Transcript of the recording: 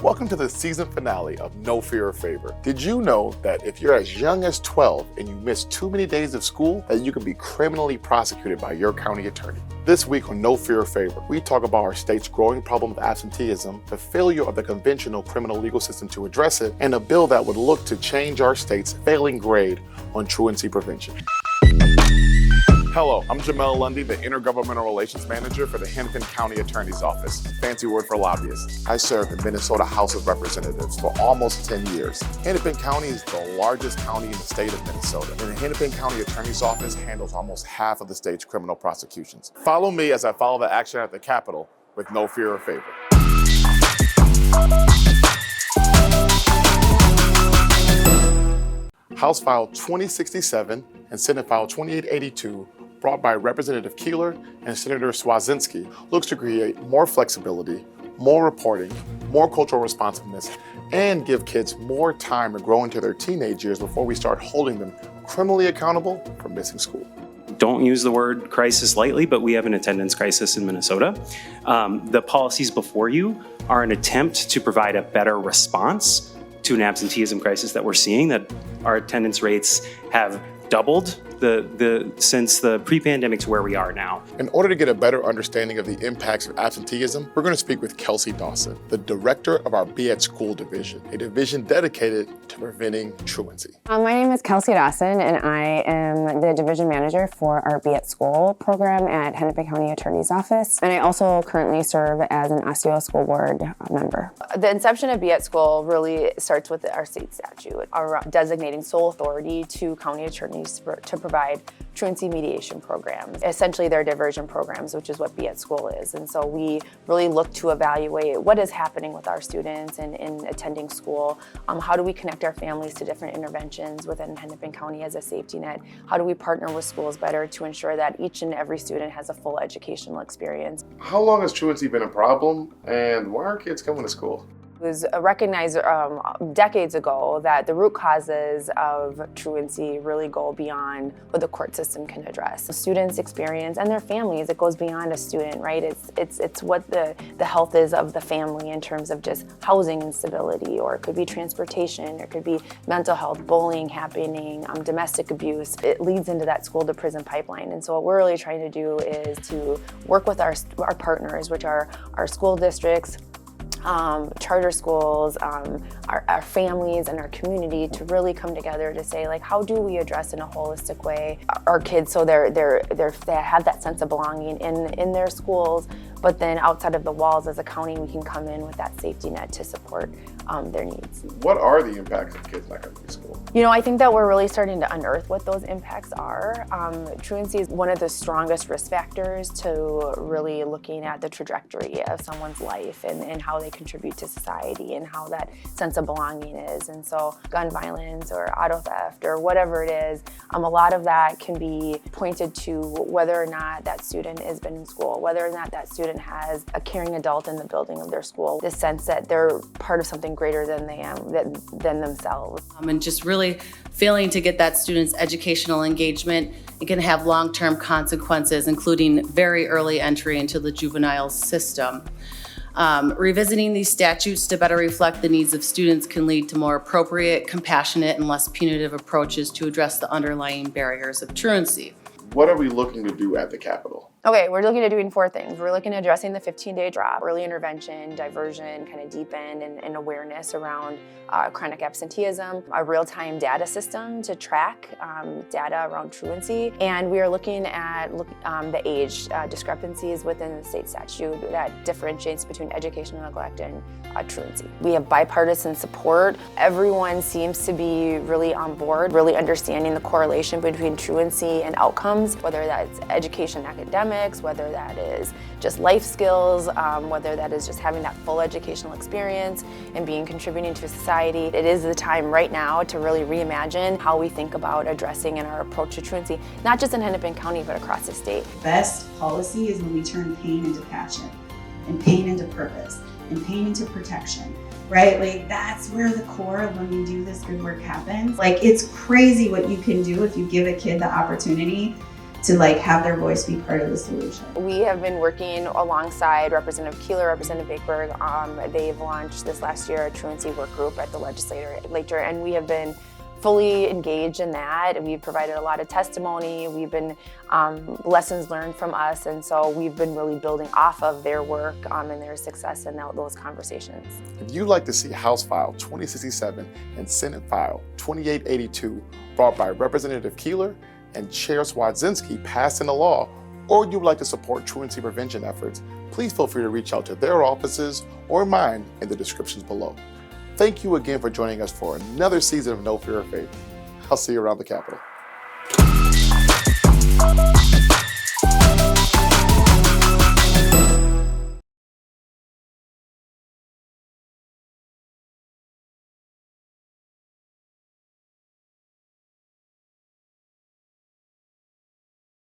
Welcome to the season finale of No Fear or Favor. Did you know that if you're as young as 12 and you miss too many days of school, that you can be criminally prosecuted by your county attorney? This week on No Fear or Favor, we talk about our state's growing problem of absenteeism, the failure of the conventional criminal legal system to address it, and a bill that would look to change our state's failing grade on truancy prevention. Hello, I'm Jamel Lundy, the Intergovernmental Relations Manager for the Hennepin County Attorney's Office, fancy word for lobbyists. I served in Minnesota House of Representatives for almost 10 years. Hennepin County is the largest county in the state of Minnesota, and the Hennepin County Attorney's Office handles almost half of the state's criminal prosecutions. Follow me as I follow the action at the Capitol with No Fear or Favor. House File 2067 and Senate File 2882, brought by Representative Keeler and Senator Swedzinski, looks to create more flexibility, more reporting, more cultural responsiveness, and give kids more time to grow into their teenage years before we start holding them criminally accountable for missing school. Don't use the word crisis lightly, but we have an attendance crisis in Minnesota. The policies before you are an attempt to provide a better response to an absenteeism crisis that we're seeing, that our attendance rates have doubled since the pre-pandemic to where we are now. In order to get a better understanding of the impacts of absenteeism, we're going to speak with Kelsey Dawson, the director of our Be at School division, a division dedicated to preventing truancy. My name is Kelsey Dawson, and I am the division manager for our Be at School program at Hennepin County Attorney's Office, and I also currently serve as an Osceola School Board member. The inception of Be at School really starts with our state statute, designating sole authority to county attorneys to provide truancy mediation programs. Essentially, they're diversion programs, which is what Be at School is. And so we really look to evaluate what is happening with our students in attending school. How do we connect our families to different interventions within Hennepin County as a safety net? How do we partner with schools better to ensure that each and every student has a full educational experience? How long has truancy been a problem, and why are kids coming to school? It was recognized decades ago that the root causes of truancy really go beyond what the court system can address. The students' experience and their families, it goes beyond a student, right? It's what the health is of the family in terms of just housing instability, or it could be transportation, it could be mental health, bullying happening, domestic abuse. It leads into that school to prison pipeline. And so what we're really trying to do is to work with our partners, which are our school districts, charter schools, our families and our community, to really come together to say, like, how do we address in a holistic way our kids so they have that sense of belonging in their schools, but then outside of the walls as a county, we can come in with that safety net to support their needs. What are the impacts of kids not coming to school? You know, I think that we're really starting to unearth what those impacts are. Truancy is one of the strongest risk factors to really looking at the trajectory of someone's life and how they contribute to society and how that sense of belonging is. And so gun violence or auto theft or whatever it is, a lot of that can be pointed to whether or not that student has been in school, whether or not that student has a caring adult in the building of their school, the sense that they're part of something greater than than themselves. And just really failing to get that student's educational engagement, it can have long-term consequences, including very early entry into the juvenile system. Revisiting these statutes to better reflect the needs of students can lead to more appropriate, compassionate, and less punitive approaches to address the underlying barriers of truancy. What are we looking to do at the Capitol? Okay, we're looking at doing 4 things. We're looking at addressing the 15-day drop, early intervention, diversion, kind of deep end and awareness around chronic absenteeism, a real-time data system to track data around truancy, and we are looking at the age discrepancies within the state statute that differentiates between educational neglect and truancy. We have bipartisan support. Everyone seems to be really on board, really understanding the correlation between truancy and outcomes, whether that's education, academics, whether that is just life skills, whether that is just having that full educational experience and contributing to society. It is the time right now to really reimagine how we think about addressing and our approach to truancy, not just in Hennepin County, but across the state. Best policy is when we turn pain into passion, and pain into purpose, and pain into protection. Right? Like, that's where the core of when we do this good work happens. Like, it's crazy what you can do if you give a kid the opportunity to like have their voice be part of the solution. We have been working alongside Representative Keeler, Representative Bakeberg. They've launched this last year a truancy work group at the legislature, and we have been fully engaged in that. We've provided a lot of testimony. We've been lessons learned from us, and so we've been really building off of their work and their success in those conversations. If you'd like to see House File 2067 and Senate File 2882 brought by Representative Keeler and Chair Swedzinski passed into law, or you'd like to support truancy prevention efforts, please feel free to reach out to their offices or mine in the descriptions below. Thank you again for joining us for another season of No Fear or Favor. I'll see you around the Capitol.